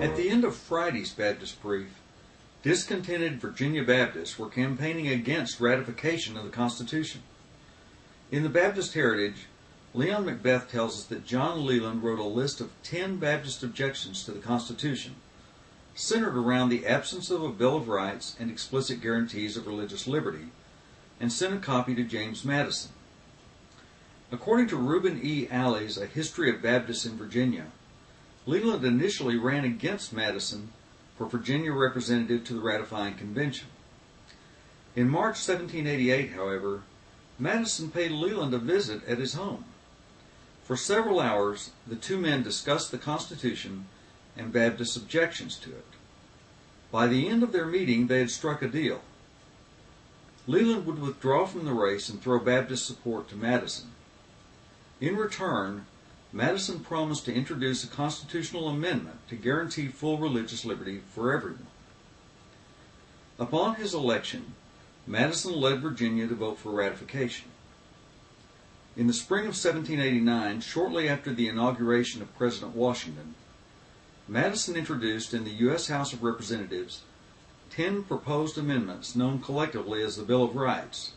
At the end of Friday's Baptist brief, discontented Virginia Baptists were campaigning against ratification of the Constitution. In the Baptist Heritage, Leon Macbeth tells us that John Leland wrote a list of 10 Baptist objections to the Constitution, centered around the absence of a Bill of Rights and explicit guarantees of religious liberty, and sent a copy to James Madison. According to Reuben E. Alley's A History of Baptists in Virginia, Leland initially ran against Madison for Virginia representative to the ratifying convention. In March 1788, however, Madison paid Leland a visit at his home. For several hours, the two men discussed the Constitution and Baptist objections to it. By the end of their meeting, they had struck a deal. Leland would withdraw from the race and throw Baptist support to Madison. In return, Madison promised to introduce a constitutional amendment to guarantee full religious liberty for everyone. Upon his election, Madison led Virginia to vote for ratification. In the spring of 1789, shortly after the inauguration of President Washington, Madison introduced in the U.S. House of Representatives 10 proposed amendments known collectively as the Bill of Rights,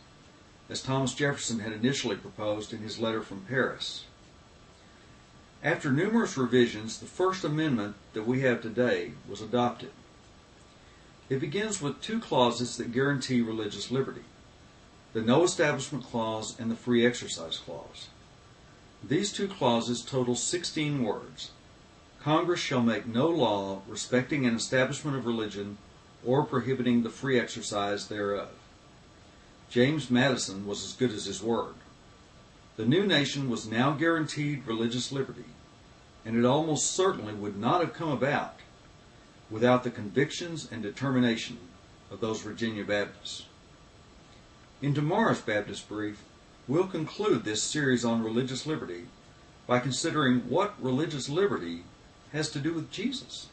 as Thomas Jefferson had initially proposed in his letter from Paris. After numerous revisions, the first amendment that we have today was adopted. It begins with 2 clauses that guarantee religious liberty: the No Establishment Clause and the Free Exercise Clause. These 2 clauses total 16 words. Congress shall make no law respecting an establishment of religion or prohibiting the free exercise thereof. James Madison was as good as his word. The new nation was now guaranteed religious liberty, and it almost certainly would not have come about without the convictions and determination of those Virginia Baptists. In tomorrow's Baptist Brief, we'll conclude this series on religious liberty by considering what religious liberty has to do with Jesus.